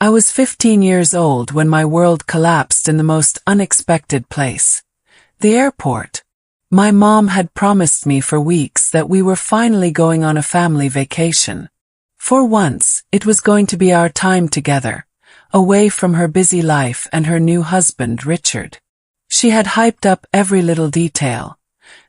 I was 15 years old when my world collapsed in the most unexpected place. The airport. My mom had promised me for weeks that we were finally going on a family vacation. For once, it was going to be our time together, away from her busy life and her new husband, Richard. She had hyped up every little detail.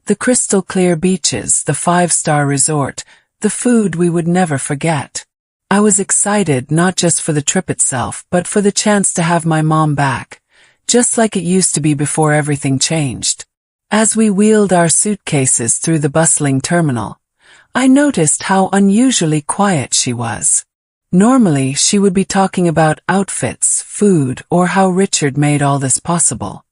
The crystal-clear beaches, the five-star resort, the food we would never forget. I was excited not just for the trip itself, but for the chance to have my mom back, just like it used to be before everything changed. As we wheeled our suitcases through the bustling terminal, I noticed how unusually quiet she was. Normally, she would be talking about outfits, food, or how Richard made all this possible.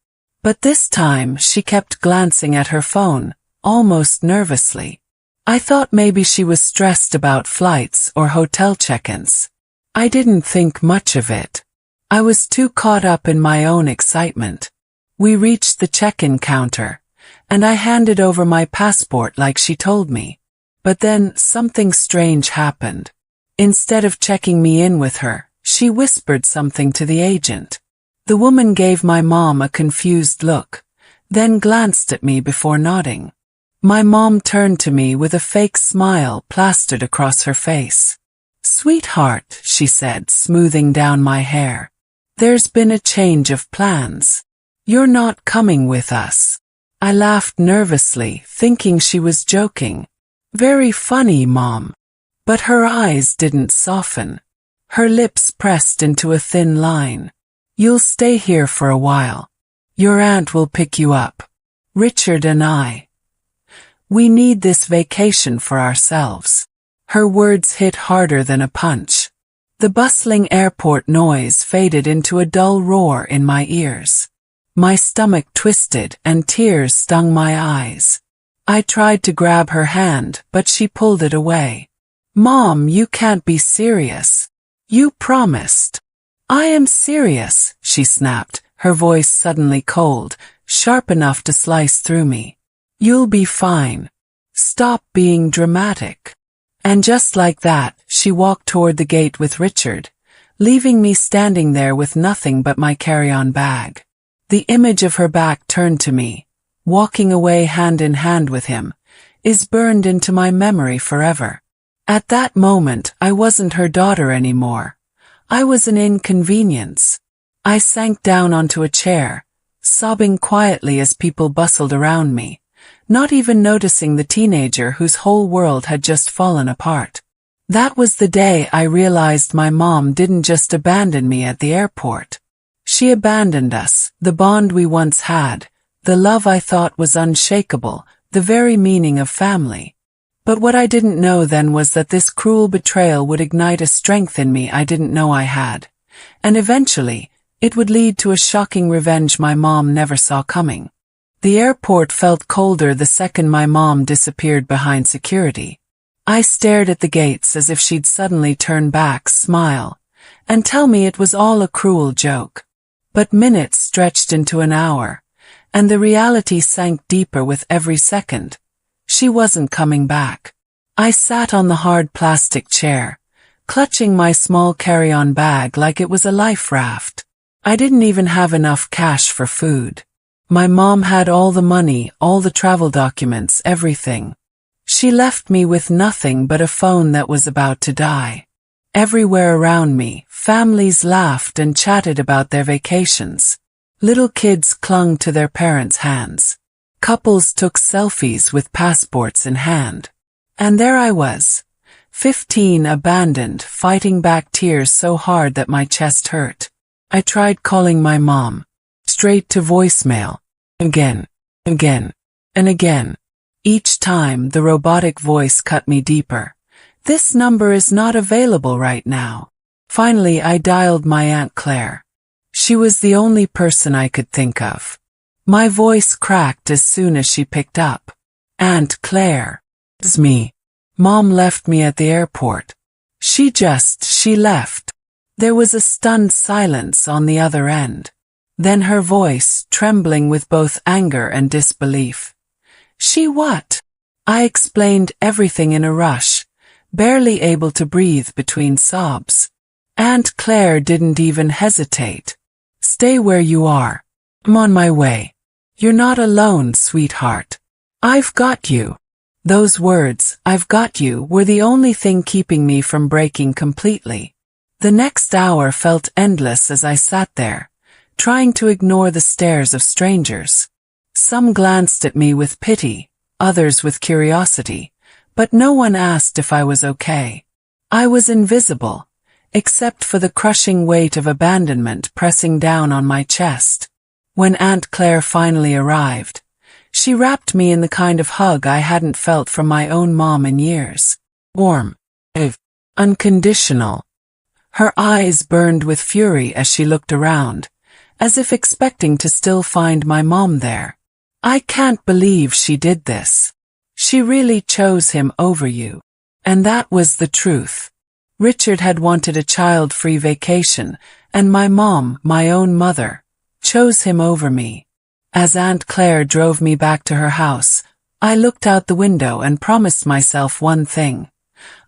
But this time, she kept glancing at her phone, almost nervously. I thought maybe she was stressed about flights or hotel check-ins. I didn't think much of it. I was too caught up in my own excitement. We reached the check-in counter, and I handed over my passport like she told me. But then something strange happened. Instead of checking me in with her, she whispered something to the agent. The woman gave my mom a confused look, then glanced at me before nodding. My mom turned to me with a fake smile plastered across her face. "Sweetheart," she said, smoothing down my hair. "There's been a change of plans. You're not coming with us." I laughed nervously, thinking she was joking. "Very funny, Mom." But her eyes didn't soften. Her lips pressed into a thin line. "You'll stay here for a while. Your aunt will pick you up. Richard and I. We need this vacation for ourselves." Her words hit harder than a punch. The bustling airport noise faded into a dull roar in my ears. My stomach twisted and tears stung my eyes. I tried to grab her hand, but she pulled it away. "Mom, you can't be serious. You promised." "I am serious," she snapped, her voice suddenly cold, sharp enough to slice through me. "You'll be fine. Stop being dramatic." And just like that, she walked toward the gate with Richard, leaving me standing there with nothing but my carry-on bag. The image of her back turned to me, walking away hand in hand with him, is burned into my memory forever. At that moment, I wasn't her daughter anymore. I was an inconvenience. I sank down onto a chair, sobbing quietly as people bustled around me, not even noticing the teenager whose whole world had just fallen apart. That was the day I realized my mom didn't just abandon me at the airport. She abandoned us, the bond we once had, the love I thought was unshakable, the very meaning of family. But what I didn't know then was that this cruel betrayal would ignite a strength in me I didn't know I had. And eventually, it would lead to a shocking revenge my mom never saw coming. The airport felt colder the second my mom disappeared behind security. I stared at the gates as if she'd suddenly turn back, smile, and tell me it was all a cruel joke. But minutes stretched into an hour, and the reality sank deeper with every second. She wasn't coming back. I sat on the hard plastic chair, clutching my small carry-on bag like it was a life raft. I didn't even have enough cash for food. My mom had all the money, all the travel documents, everything. She left me with nothing but a phone that was about to die. Everywhere around me, families laughed and chatted about their vacations. Little kids clung to their parents' hands. Couples took selfies with passports in hand. And there I was, 15, abandoned, fighting back tears so hard that my chest hurt. I tried calling my mom, straight to voicemail, again, and again. Each time, the robotic voice cut me deeper. "This number is not available right now." Finally, I dialed my Aunt Claire. She was the only person I could think of. My voice cracked as soon as she picked up. "Aunt Claire. It's me. Mom left me at the airport. She left." There was a stunned silence on the other end. Then her voice, trembling with both anger and disbelief. "She what?" I explained everything in a rush, barely able to breathe between sobs. Aunt Claire didn't even hesitate. "Stay where you are. I'm on my way. You're not alone, sweetheart. I've got you." Those words, "I've got you," were the only thing keeping me from breaking completely. The next hour felt endless as I sat there, trying to ignore the stares of strangers. Some glanced at me with pity, others with curiosity, but no one asked if I was okay. I was invisible, except for the crushing weight of abandonment pressing down on my chest. When Aunt Claire finally arrived, she wrapped me in the kind of hug I hadn't felt from my own mom in years. Warm, unconditional. Her eyes burned with fury as she looked around, as if expecting to still find my mom there. "I can't believe she did this. She really chose him over you." And that was the truth. Richard had wanted a child-free vacation, and my mom, my own mother, chose him over me. As Aunt Claire drove me back to her house, I looked out the window and promised myself one thing.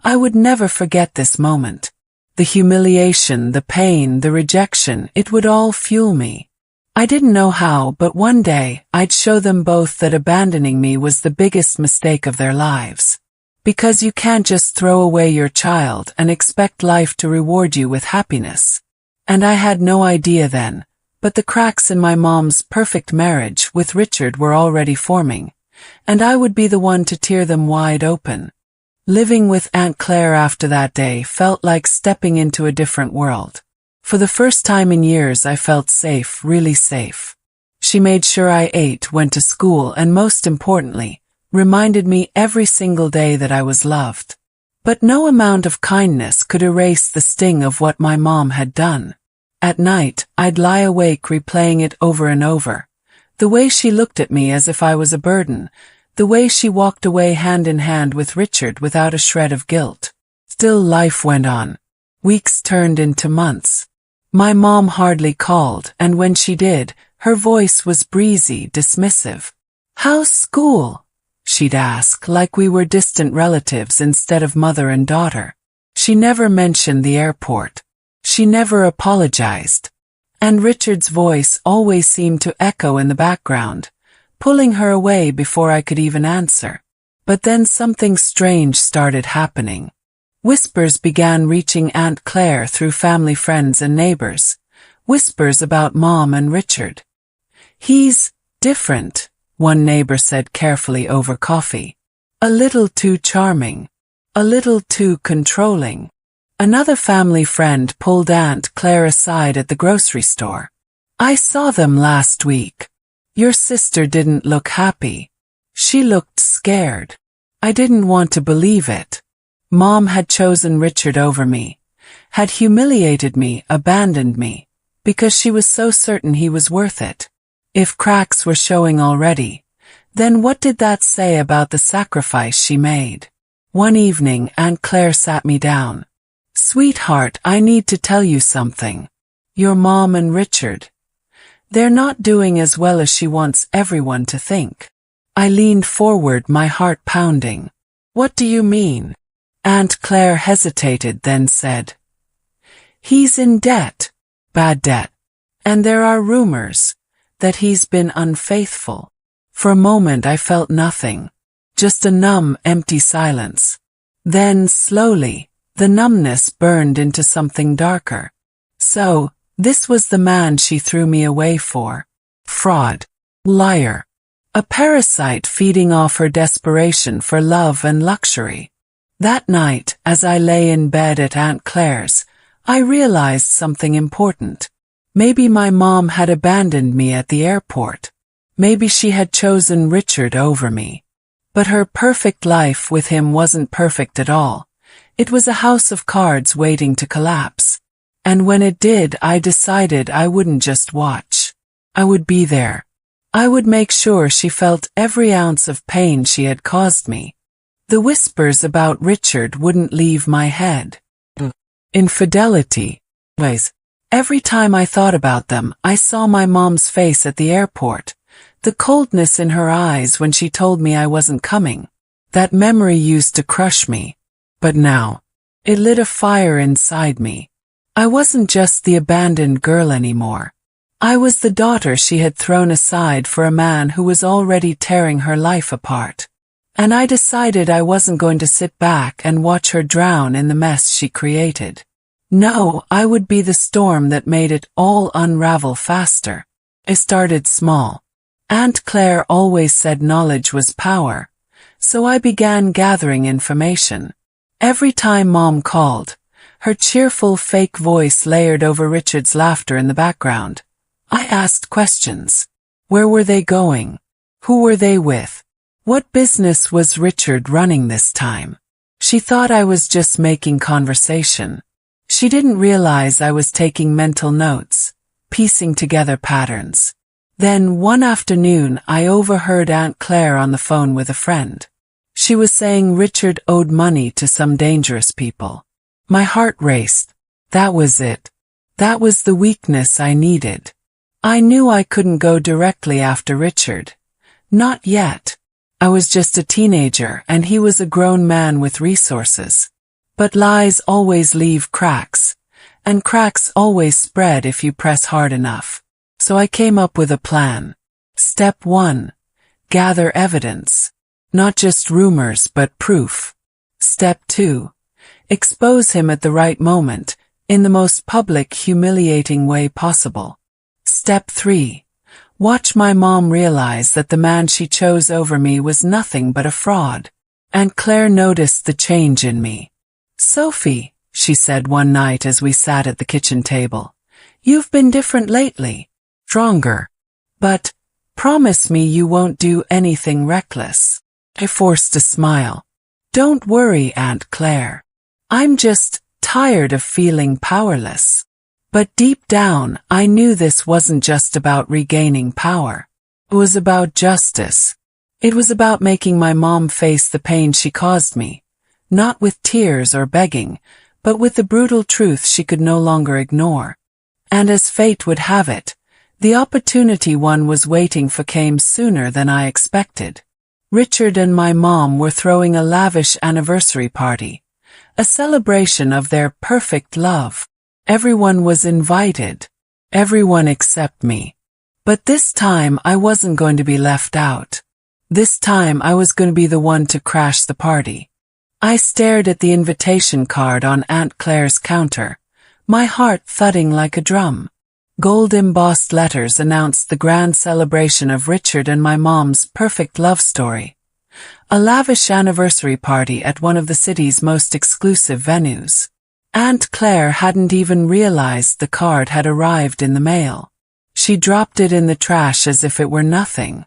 I would never forget this moment. The humiliation, the pain, the rejection, it would all fuel me. I didn't know how, but one day, I'd show them both that abandoning me was the biggest mistake of their lives. Because you can't just throw away your child and expect life to reward you with happiness. And I had no idea then, but the cracks in my mom's perfect marriage with Richard were already forming, and I would be the one to tear them wide open. Living with Aunt Claire after that day felt like stepping into a different world. For the first time in years I felt safe, really safe. She made sure I ate, went to school, and most importantly, reminded me every single day that I was loved. But no amount of kindness could erase the sting of what my mom had done. At night, I'd lie awake replaying it over and over. The way she looked at me as if I was a burden, the way she walked away hand in hand with Richard without a shred of guilt. Still, life went on. Weeks turned into months. My mom hardly called, and when she did, her voice was breezy, dismissive. "How's school?" she'd ask, like we were distant relatives instead of mother and daughter. She never mentioned the airport. She never apologized. And Richard's voice always seemed to echo in the background, pulling her away before I could even answer. But then something strange started happening. Whispers began reaching Aunt Claire through family friends and neighbors. Whispers about Mom and Richard. "He's different," one neighbor said carefully over coffee. "A little too charming. A little too controlling." Another family friend pulled Aunt Claire aside at the grocery store. "I saw them last week. Your sister didn't look happy. She looked scared." I didn't want to believe it. Mom had chosen Richard over me, had humiliated me, abandoned me, because she was so certain he was worth it. If cracks were showing already, then what did that say about the sacrifice she made? One evening, Aunt Claire sat me down. "Sweetheart, I need to tell you something. Your mom and Richard, they're not doing as well as she wants everyone to think." I leaned forward, my heart pounding. "What do you mean?" Aunt Claire hesitated, then said, "He's in debt, bad debt, and there are rumors that he's been unfaithful." For a moment I felt nothing, just a numb, empty silence. Then, slowly, the numbness burned into something darker. So, this was the man she threw me away for. Fraud. Liar. A parasite feeding off her desperation for love and luxury. That night, as I lay in bed at Aunt Claire's, I realized something important. Maybe my mom had abandoned me at the airport. Maybe she had chosen Richard over me. But her perfect life with him wasn't perfect at all. It was a house of cards waiting to collapse. And when it did, I decided I wouldn't just watch. I would be there. I would make sure she felt every ounce of pain she had caused me. The whispers about Richard wouldn't leave my head. Infidelity. Every time I thought about them, I saw my mom's face at the airport. The coldness in her eyes when she told me I wasn't coming. That memory used to crush me. But now, it lit a fire inside me. I wasn't just the abandoned girl anymore. I was the daughter she had thrown aside for a man who was already tearing her life apart. And I decided I wasn't going to sit back and watch her drown in the mess she created. No, I would be the storm that made it all unravel faster. I started small. Aunt Claire always said knowledge was power, so I began gathering information. Every time Mom called, her cheerful fake voice layered over Richard's laughter in the background. I asked questions. Where were they going? Who were they with? What business was Richard running this time? She thought I was just making conversation. She didn't realize I was taking mental notes, piecing together patterns. Then one afternoon I overheard Aunt Claire on the phone with a friend. She was saying Richard owed money to some dangerous people. My heart raced. That was it. That was the weakness I needed. I knew I couldn't go directly after Richard. Not yet. I was just a teenager and he was a grown man with resources. But lies always leave cracks, and cracks always spread if you press hard enough. So I came up with a plan. Step 1. Gather evidence. Not just rumors but proof. Step 2. Expose him at the right moment, in the most public, humiliating way possible. Step 3. Watch my mom realize that the man she chose over me was nothing but a fraud. Aunt Claire noticed the change in me. "Sophie," she said one night as we sat at the kitchen table, "you've been different lately. Stronger. But, promise me you won't do anything reckless." I forced a smile. "Don't worry, Aunt Claire. I'm just tired of feeling powerless." But deep down, I knew this wasn't just about regaining power. It was about justice. It was about making my mom face the pain she caused me, not with tears or begging, but with the brutal truth she could no longer ignore. And as fate would have it, the opportunity one was waiting for came sooner than I expected. Richard and my mom were throwing a lavish anniversary party, a celebration of their perfect love. Everyone was invited. Everyone except me. But this time I wasn't going to be left out. This time I was going to be the one to crash the party. I stared at the invitation card on Aunt Claire's counter, my heart thudding like a drum. Gold-embossed letters announced the grand celebration of Richard and my mom's perfect love story. A lavish anniversary party at one of the city's most exclusive venues. Aunt Claire hadn't even realized the card had arrived in the mail. She dropped it in the trash as if it were nothing.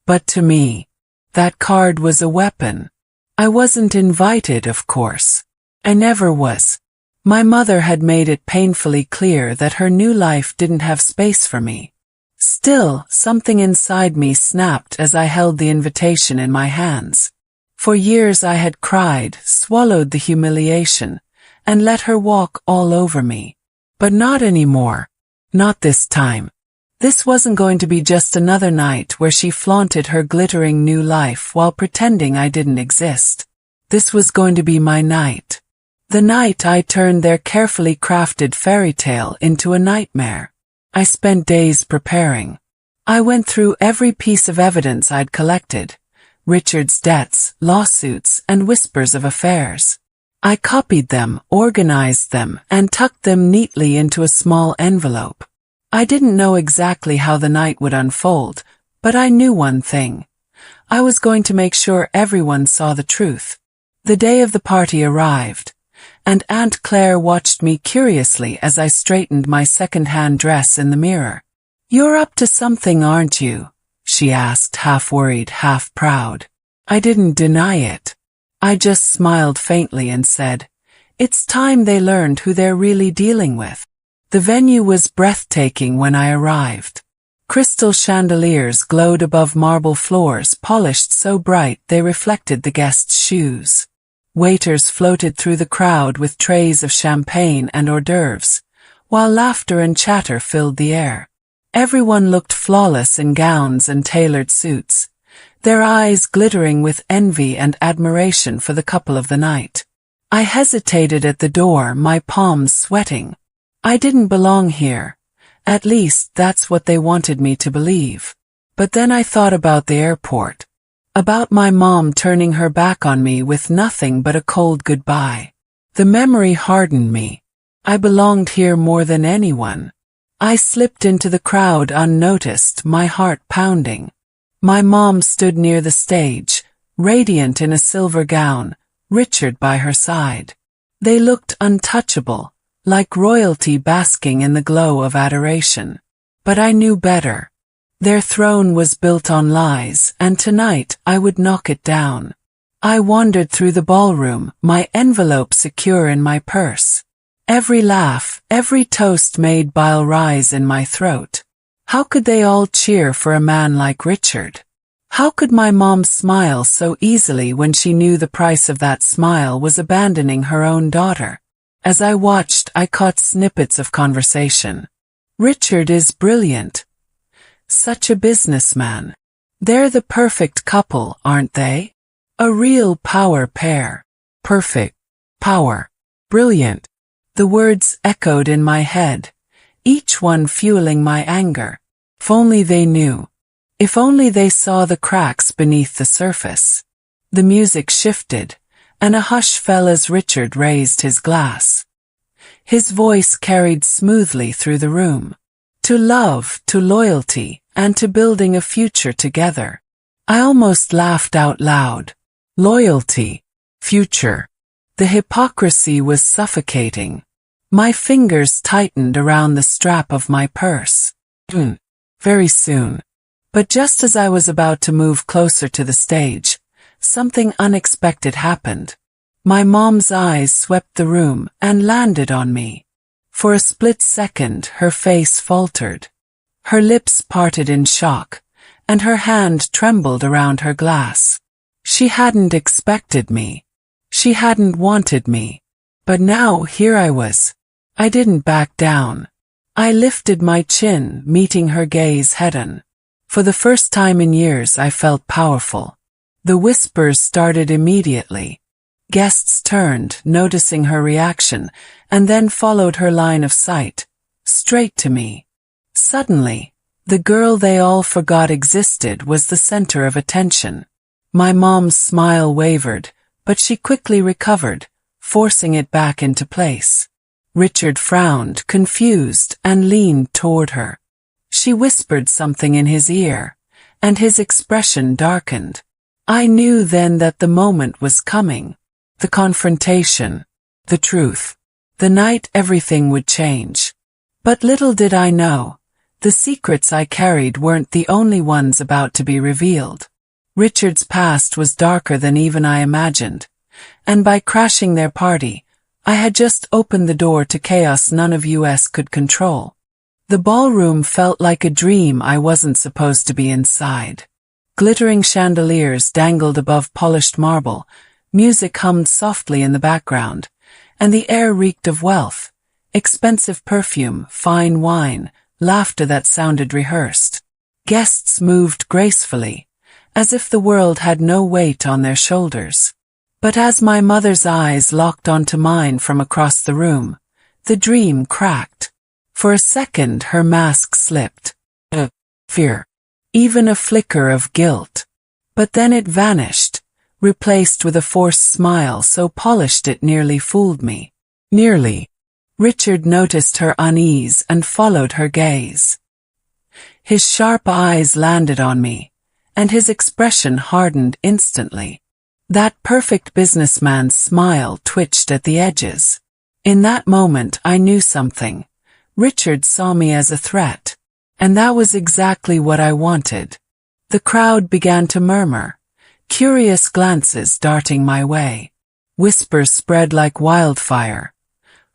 But to me, that card was a weapon. I wasn't invited, of course. I never was. My mother had made it painfully clear that her new life didn't have space for me. Still, something inside me snapped as I held the invitation in my hands. For years I had cried, swallowed the humiliation, and let her walk all over me. But not anymore. Not this time. This wasn't going to be just another night where she flaunted her glittering new life while pretending I didn't exist. This was going to be my night. The night I turned their carefully crafted fairy tale into a nightmare. I spent days preparing. I went through every piece of evidence I'd collected. Richard's debts, lawsuits, and whispers of affairs. I copied them, organized them, and tucked them neatly into a small envelope. I didn't know exactly how the night would unfold, but I knew one thing. I was going to make sure everyone saw the truth. The day of the party arrived, and Aunt Claire watched me curiously as I straightened my second-hand dress in the mirror. "You're up to something, aren't you?" she asked, half worried, half proud. I didn't deny it. I just smiled faintly and said, "It's time they learned who they're really dealing with." The venue was breathtaking when I arrived. Crystal chandeliers glowed above marble floors polished so bright they reflected the guests' shoes. Waiters floated through the crowd with trays of champagne and hors d'oeuvres, while laughter and chatter filled the air. Everyone looked flawless in gowns and tailored suits, their eyes glittering with envy and admiration for the couple of the night. I hesitated at the door, my palms sweating. I didn't belong here. At least that's what they wanted me to believe. But then I thought about the airport. About my mom turning her back on me with nothing but a cold goodbye. The memory hardened me. I belonged here more than anyone. I slipped into the crowd unnoticed, my heart pounding. My mom stood near the stage, radiant in a silver gown, Richard by her side. They looked untouchable, like royalty basking in the glow of adoration. But I knew better. Their throne was built on lies, and tonight I would knock it down. I wandered through the ballroom, my envelope secure in my purse. Every laugh, every toast made bile rise in my throat. How could they all cheer for a man like Richard? How could my mom smile so easily when she knew the price of that smile was abandoning her own daughter? As I watched, I caught snippets of conversation. Richard is brilliant. Such a businessman. They're the perfect couple, aren't they? A real power pair. Perfect. Power. Brilliant. The words echoed in my head, each one fueling my anger. If only they knew. If only they saw the cracks beneath the surface. The music shifted, and a hush fell as Richard raised his glass. His voice carried smoothly through the room. To love, to loyalty, and to building a future together. I almost laughed out loud. Loyalty. Future. The hypocrisy was suffocating. My fingers tightened around the strap of my purse. Very soon. But just as I was about to move closer to the stage, something unexpected happened. My mom's eyes swept the room and landed on me. For a split second, her face faltered. Her lips parted in shock, and her hand trembled around her glass. She hadn't expected me. She hadn't wanted me. But now here I was. I didn't back down. I lifted my chin, meeting her gaze head-on. For the first time in years I felt powerful. The whispers started immediately. Guests turned, noticing her reaction, and then followed her line of sight, straight to me. Suddenly, the girl they all forgot existed was the center of attention. My mom's smile wavered, but she quickly recovered, forcing it back into place. Richard frowned, confused, and leaned toward her. She whispered something in his ear, and his expression darkened. I knew then that the moment was coming. The confrontation. The truth. The night everything would change. But little did I know, the secrets I carried weren't the only ones about to be revealed. Richard's past was darker than even I imagined, and by crashing their party, I had just opened the door to chaos none of us could control. The ballroom felt like a dream I wasn't supposed to be inside. Glittering chandeliers dangled above polished marble, music hummed softly in the background, and the air reeked of wealth, expensive perfume, fine wine, laughter that sounded rehearsed. Guests moved gracefully, as if the world had no weight on their shoulders. But as my mother's eyes locked onto mine from across the room, the dream cracked. For a second her mask slipped. Fear. Even a flicker of guilt. But then it vanished, replaced with a forced smile so polished it nearly fooled me. Nearly. Richard noticed her unease and followed her gaze. His sharp eyes landed on me, and his expression hardened instantly. That perfect businessman's smile twitched at the edges. In that moment I knew something. Richard saw me as a threat, and that was exactly what I wanted. The crowd began to murmur, curious glances darting my way. Whispers spread like wildfire.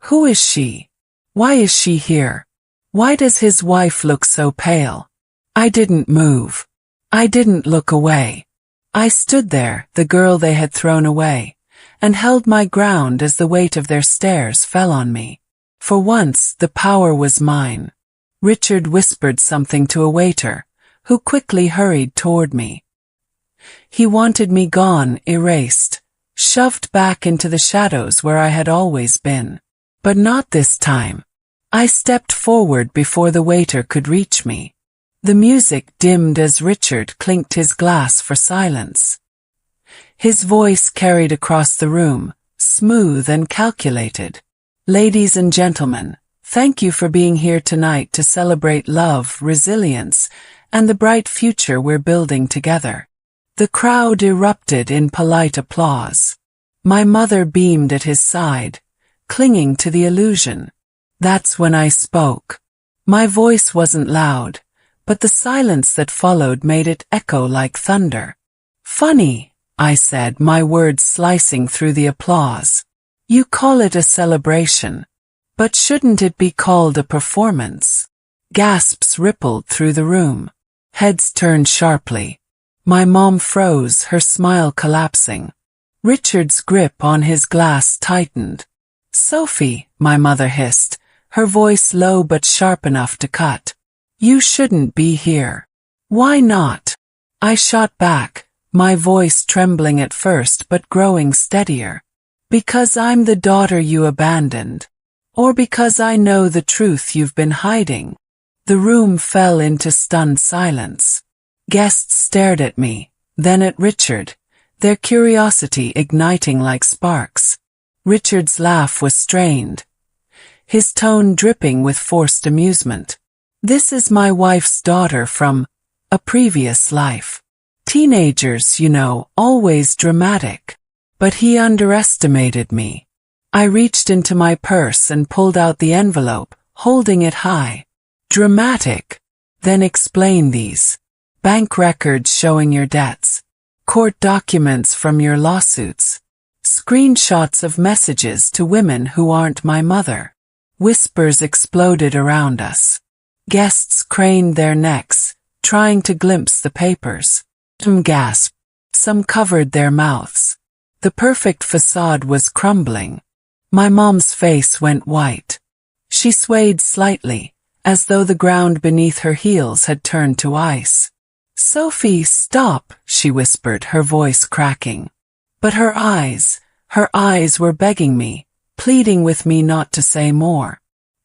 Who is she? Why is she here? Why does his wife look so pale? I didn't move. I didn't look away. I stood there, the girl they had thrown away, and held my ground as the weight of their stares fell on me. For once, the power was mine. Richard whispered something to a waiter, who quickly hurried toward me. He wanted me gone, erased, shoved back into the shadows where I had always been. But not this time. I stepped forward before the waiter could reach me. The music dimmed as Richard clinked his glass for silence. His voice carried across the room, smooth and calculated. Ladies and gentlemen, thank you for being here tonight to celebrate love, resilience, and the bright future we're building together. The crowd erupted in polite applause. My mother beamed at his side, clinging to the illusion. That's when I spoke. My voice wasn't loud, but the silence that followed made it echo like thunder. Funny, I said, my words slicing through the applause. You call it a celebration. But shouldn't it be called a performance? Gasps rippled through the room. Heads turned sharply. My mom froze, her smile collapsing. Richard's grip on his glass tightened. Sophie, my mother hissed, her voice low but sharp enough to cut. You shouldn't be here. Why not? I shot back, my voice trembling at first but growing steadier. Because I'm the daughter you abandoned. Or because I know the truth you've been hiding. The room fell into stunned silence. Guests stared at me, then at Richard, their curiosity igniting like sparks. Richard's laugh was strained, his tone dripping with forced amusement. This is my wife's daughter from a previous life. Teenagers, you know, always dramatic. But he underestimated me. I reached into my purse and pulled out the envelope, holding it high. Dramatic. Then explain these. Bank records showing your debts. Court documents from your lawsuits. Screenshots of messages to women who aren't my mother. Whispers exploded around us. Guests craned their necks, trying to glimpse the papers. Some gasped. Some covered their mouths. The perfect facade was crumbling. My mom's face went white. She swayed slightly, as though the ground beneath her heels had turned to ice. Sophie, stop, she whispered, her voice cracking. But her eyes were begging me, pleading with me not to say more.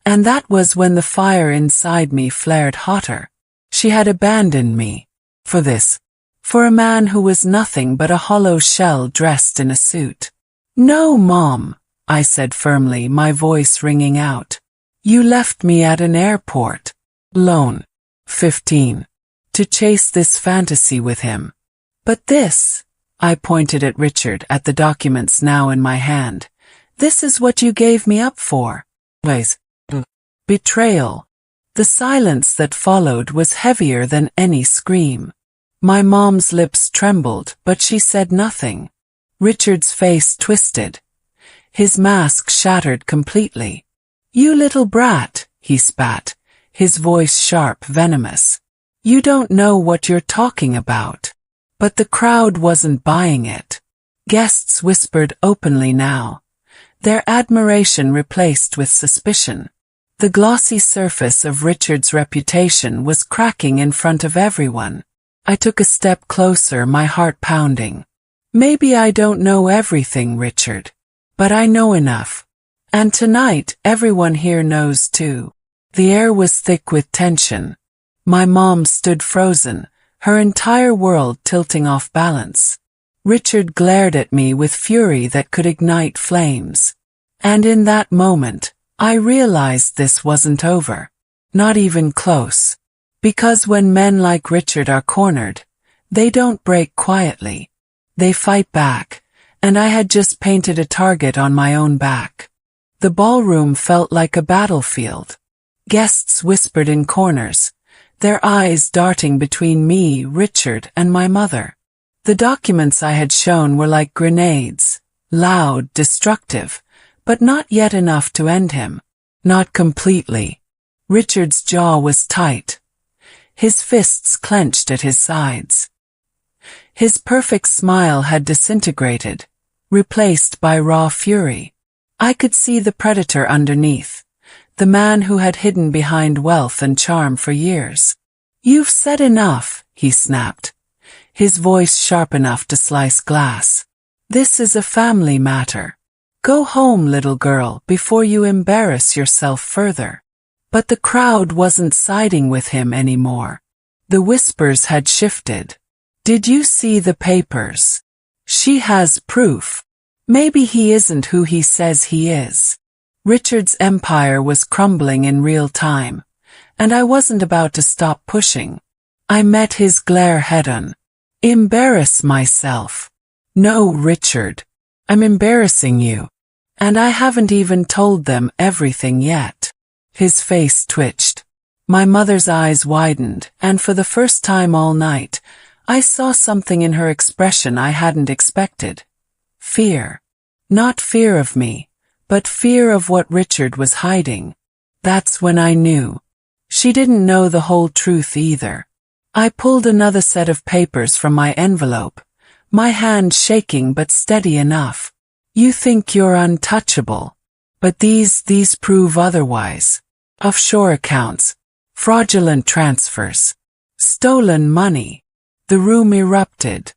And that was when the fire inside me flared hotter. She had abandoned me. For this. For a man who was nothing but a hollow shell dressed in a suit. No, Mom, I said firmly, my voice ringing out. You left me at an airport. Alone. 15. To chase this fantasy with him. But this, I pointed at Richard, at the documents now in my hand. This is what you gave me up for. Betrayal. The silence that followed was heavier than any scream. My mom's lips trembled, but she said nothing. Richard's face twisted. His mask shattered completely. You little brat, he spat, his voice sharp, venomous. You don't know what you're talking about. But the crowd wasn't buying it. Guests whispered openly now, their admiration replaced with suspicion. The glossy surface of Richard's reputation was cracking in front of everyone. I took a step closer, my heart pounding. Maybe I don't know everything, Richard. But I know enough. And tonight, everyone here knows too. The air was thick with tension. My mom stood frozen, her entire world tilting off balance. Richard glared at me with fury that could ignite flames. And in that moment, I realized this wasn't over. Not even close. Because when men like Richard are cornered, they don't break quietly. They fight back, and I had just painted a target on my own back. The ballroom felt like a battlefield. Guests whispered in corners, their eyes darting between me, Richard, and my mother. The documents I had shown were like grenades, loud, destructive, but not yet enough to end him. Not completely. Richard's jaw was tight, his fists clenched at his sides. His perfect smile had disintegrated, replaced by raw fury. I could see the predator underneath, the man who had hidden behind wealth and charm for years. You've said enough, he snapped, his voice sharp enough to slice glass. This is a family matter. Go home, little girl, before you embarrass yourself further. But the crowd wasn't siding with him anymore. The whispers had shifted. Did you see the papers? She has proof. Maybe he isn't who he says he is. Richard's empire was crumbling in real time, and I wasn't about to stop pushing. I met his glare head-on. Embarrass myself. No, Richard. I'm embarrassing you. And I haven't even told them everything yet. His face twitched. My mother's eyes widened, and for the first time all night, I saw something in her expression I hadn't expected. Fear. Not fear of me, but fear of what Richard was hiding. That's when I knew. She didn't know the whole truth either. I pulled another set of papers from my envelope, my hand shaking but steady enough. You think you're untouchable, but these prove otherwise. Offshore accounts, fraudulent transfers, stolen money. The room erupted.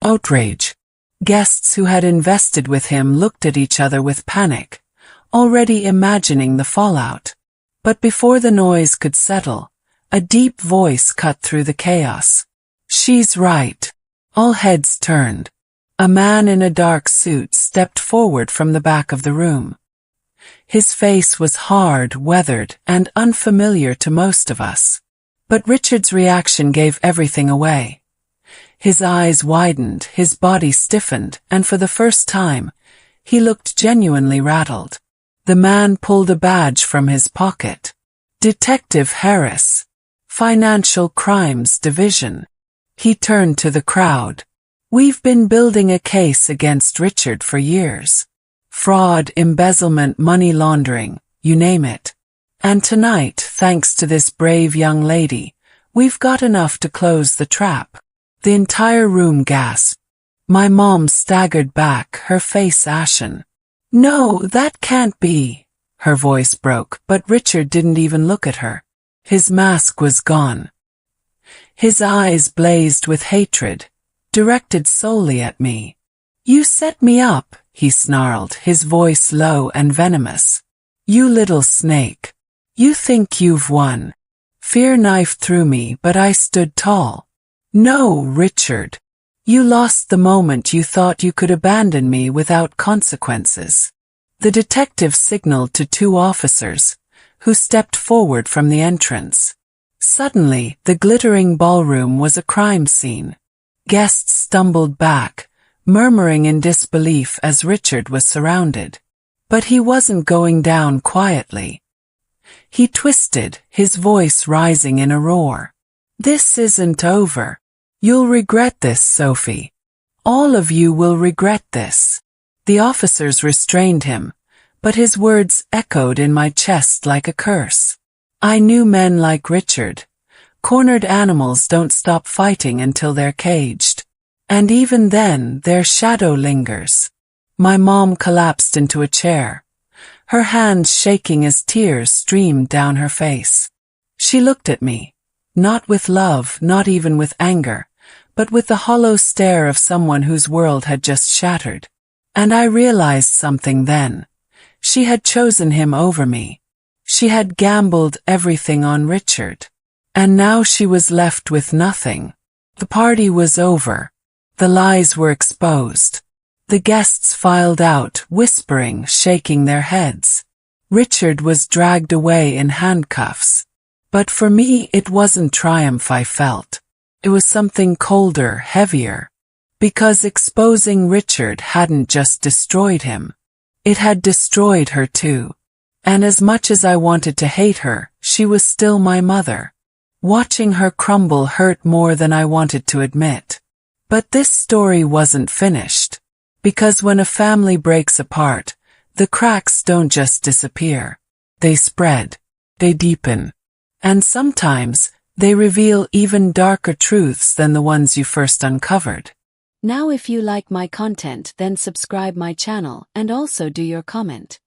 Outrage. Guests who had invested with him looked at each other with panic, already imagining the fallout. But before the noise could settle, a deep voice cut through the chaos. She's right. All heads turned. A man in a dark suit stepped forward from the back of the room. His face was hard, weathered, and unfamiliar to most of us. But Richard's reaction gave everything away. His eyes widened, his body stiffened, and for the first time, he looked genuinely rattled. The man pulled a badge from his pocket. Detective Harris. Financial Crimes Division. He turned to the crowd. We've been building a case against Richard for years. Fraud, embezzlement, money laundering, you name it. And tonight, thanks to this brave young lady, we've got enough to close the trap. The entire room gasped. My mom staggered back, her face ashen. No, that can't be. Her voice broke, but Richard didn't even look at her. His mask was gone. His eyes blazed with hatred, directed solely at me. You set me up, he snarled, his voice low and venomous. You little snake. You think you've won. Fear knifed through me, but I stood tall. No, Richard. You lost the moment you thought you could abandon me without consequences. The detective signaled to two officers, who stepped forward from the entrance. Suddenly, the glittering ballroom was a crime scene. Guests stumbled back, murmuring in disbelief as Richard was surrounded. But he wasn't going down quietly. He twisted, his voice rising in a roar. This isn't over. You'll regret this, Sophie. All of you will regret this. The officers restrained him, but his words echoed in my chest like a curse. I knew men like Richard. Cornered animals don't stop fighting until they're caged. And even then, their shadow lingers. My mom collapsed into a chair, her hands shaking as tears streamed down her face. She looked at me, not with love, not even with anger, but with the hollow stare of someone whose world had just shattered. And I realized something then. She had chosen him over me. She had gambled everything on Richard. And now she was left with nothing. The party was over. The lies were exposed. The guests filed out, whispering, shaking their heads. Richard was dragged away in handcuffs. But for me, it wasn't triumph I felt. It was something colder, heavier. Because exposing Richard hadn't just destroyed him. It had destroyed her too. And as much as I wanted to hate her, she was still my mother. Watching her crumble hurt more than I wanted to admit. But this story wasn't finished. Because when a family breaks apart, the cracks don't just disappear. They spread. They deepen. And sometimes, they reveal even darker truths than the ones you first uncovered. Now if you like my content, then subscribe my channel and also do your comment.